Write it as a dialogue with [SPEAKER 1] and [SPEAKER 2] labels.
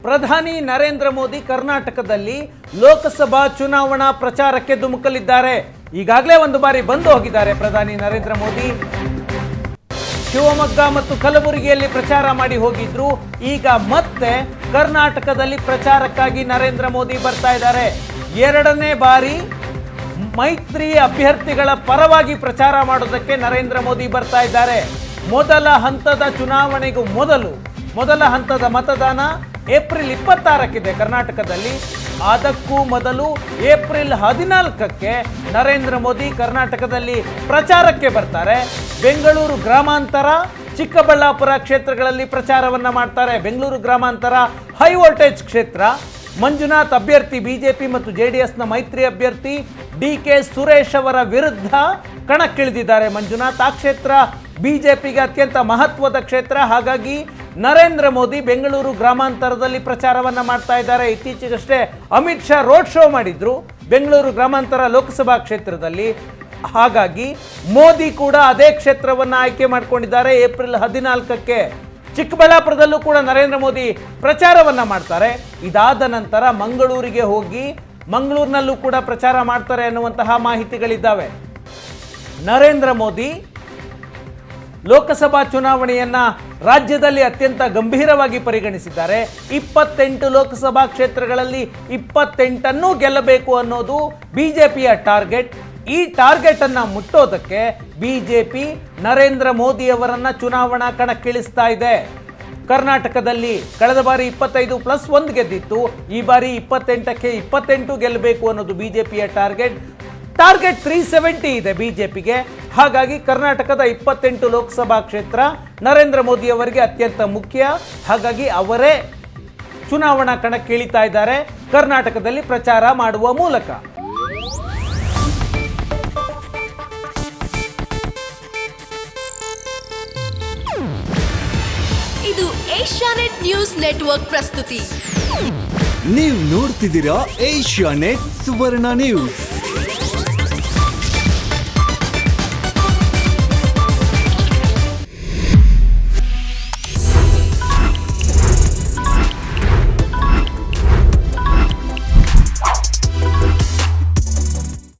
[SPEAKER 1] ಪ್ರಧಾನಿ ನರೇಂದ್ರ ಮೋದಿ ಕರ್ನಾಟಕದಲ್ಲಿ ಲೋಕಸಭಾ ಚುನಾವಣಾ ಪ್ರಚಾರಕ್ಕೆ ಧುಮುಕಲಿದ್ದಾರೆ. ಈಗಾಗಲೇ ಒಂದು ಬಾರಿ ಬಂದು ಹೋಗಿದ್ದಾರೆ ಪ್ರಧಾನಿ ನರೇಂದ್ರ ಮೋದಿ. ಶಿವಮೊಗ್ಗ ಮತ್ತು ಕಲಬುರಗಿಯಲ್ಲಿ ಪ್ರಚಾರ ಮಾಡಿ ಹೋಗಿದ್ರು. ಈಗ ಮತ್ತೆ ಕರ್ನಾಟಕದಲ್ಲಿ ಪ್ರಚಾರಕ್ಕಾಗಿ ನರೇಂದ್ರ ಮೋದಿ ಬರ್ತಾ ಇದ್ದಾರೆ. ಎರಡನೇ ಬಾರಿ ಮೈತ್ರಿ ಅಭ್ಯರ್ಥಿಗಳ ಪರವಾಗಿ ಪ್ರಚಾರ ಮಾಡೋದಕ್ಕೆ ನರೇಂದ್ರ ಮೋದಿ ಬರ್ತಾ ಇದ್ದಾರೆ. ಮೊದಲ ಹಂತದ ಚುನಾವಣೆಗೂ ಮೊದಲ ಹಂತದ ಮತದಾನ ಏಪ್ರಿಲ್ 26ಕ್ಕಿದೆ ಕರ್ನಾಟಕದಲ್ಲಿ. ಅದಕ್ಕೂ ಮೊದಲು ಏಪ್ರಿಲ್ 14ಕ್ಕೆ ನರೇಂದ್ರ ಮೋದಿ ಕರ್ನಾಟಕದಲ್ಲಿ ಪ್ರಚಾರಕ್ಕೆ ಬರ್ತಾರೆ. ಬೆಂಗಳೂರು ಗ್ರಾಮಾಂತರ, ಚಿಕ್ಕಬಳ್ಳಾಪುರ ಕ್ಷೇತ್ರಗಳಲ್ಲಿ ಪ್ರಚಾರವನ್ನ ಮಾಡ್ತಾರೆ. ಬೆಂಗಳೂರು ಗ್ರಾಮಾಂತರ ಹೈ ವೋಲ್ಟೇಜ್ ಕ್ಷೇತ್ರ. ಮಂಜುನಾಥ್ ಅಭ್ಯರ್ಥಿ ಬಿಜೆಪಿ ಮತ್ತು ಜೆಡಿಎಸ್ನ ಮೈತ್ರಿ ಅಭ್ಯರ್ಥಿ ಡಿ.ಕೆ. ಸುರೇಶ್ ಅವರ ವಿರುದ್ಧ ಕಣಕ್ಕಿಳಿದಿದ್ದಾರೆ ಮಂಜುನಾಥ್. ಆ ಕ್ಷೇತ್ರ ಬಿಜೆಪಿಗೆ ಅತ್ಯಂತ ಮಹತ್ವದ ಕ್ಷೇತ್ರ. ಹಾಗಾಗಿ ನರೇಂದ್ರ ಮೋದಿ ಬೆಂಗಳೂರು ಗ್ರಾಮಾಂತರದಲ್ಲಿ ಪ್ರಚಾರವನ್ನ ಮಾಡ್ತಾ ಇದ್ದಾರೆ. ಇತ್ತೀಚೆಗಷ್ಟೇ ಅಮಿತ್ ಶಾ ರೋಡ್ ಶೋ ಮಾಡಿದ್ರು ಬೆಂಗಳೂರು ಗ್ರಾಮಾಂತರ ಲೋಕಸಭಾ ಕ್ಷೇತ್ರದಲ್ಲಿ. ಹಾಗಾಗಿ ಮೋದಿ ಕೂಡ ಅದೇ ಕ್ಷೇತ್ರವನ್ನು ಆಯ್ಕೆ ಮಾಡಿಕೊಂಡಿದ್ದಾರೆ. ಏಪ್ರಿಲ್ 14ಕ್ಕೆ ಚಿಕ್ಕಬಳ್ಳಾಪುರದಲ್ಲೂ ಕೂಡ ನರೇಂದ್ರ ಮೋದಿ ಪ್ರಚಾರವನ್ನ ಮಾಡ್ತಾರೆ. ಇದಾದ ನಂತರ ಮಂಗಳೂರಿಗೆ ಹೋಗಿ ಮಂಗಳೂರಿನಲ್ಲೂ ಕೂಡ ಪ್ರಚಾರ ಮಾಡ್ತಾರೆ ಅನ್ನುವಂತಹ ಮಾಹಿತಿಗಳಿದ್ದಾವೆ. ನರೇಂದ್ರ ಮೋದಿ ಲೋಕಸಭಾ ಚುನಾವಣೆಯನ್ನ ರಾಜ್ಯದಲ್ಲಿ ಅತ್ಯಂತ ಗಂಭೀರವಾಗಿ ಪರಿಗಣಿಸಿದ್ದಾರೆ. 28 ಲೋಕಸಭಾ ಕ್ಷೇತ್ರಗಳಲ್ಲಿ 28 ಗೆಲ್ಲಬೇಕು ಅನ್ನೋದು ಬಿಜೆಪಿಯ ಟಾರ್ಗೆಟ್. ಈ ಟಾರ್ಗೆಟ್ ಅನ್ನ ಮುಟ್ಟೋದಕ್ಕೆ ಬಿಜೆಪಿ ನರೇಂದ್ರ ಮೋದಿ ಅವರನ್ನ ಚುನಾವಣಾ ಕಣಕ್ಕಿಳಿಸ್ತಾ ಇದೆ. ಕರ್ನಾಟಕದಲ್ಲಿ ಕಳೆದ ಬಾರಿ 25+1 ಗೆದ್ದಿತ್ತು. ಈ ಬಾರಿ 28ಕ್ಕೆ 28 ಗೆಲ್ಲಬೇಕು ಅನ್ನೋದು ಬಿಜೆಪಿಯ ಟಾರ್ಗೆಟ್ 370 ಇದೆ ಬಿಜೆಪಿಗೆ. ಹಾಗಾಗಿ ಕರ್ನಾಟಕದ 28 ಲೋಕಸಭಾ ಕ್ಷೇತ್ರ ನರೇಂದ್ರ ಮೋದಿ ಅವರಿಗೆ ಅತ್ಯಂತ ಮುಖ್ಯ. ಹಾಗಾಗಿ ಅವರೇ ಚುನಾವಣಾ ಕಣಕ್ಕಿಳಿತಾ ಇದ್ದಾರೆ ಕರ್ನಾಟಕದಲ್ಲಿ ಪ್ರಚಾರ ಮಾಡುವ ಮೂಲಕ.
[SPEAKER 2] ಇದು ಏಷ್ಯಾನೆಟ್ ನ್ಯೂಸ್ ನೆಟ್ವರ್ಕ್ ಪ್ರಸ್ತುತಿ.
[SPEAKER 3] ನೀವು ನೋಡ್ತಿದ್ದೀರಾ ಏಷ್ಯಾನೆಟ್ ಸುವರ್ಣ ನ್ಯೂಸ್.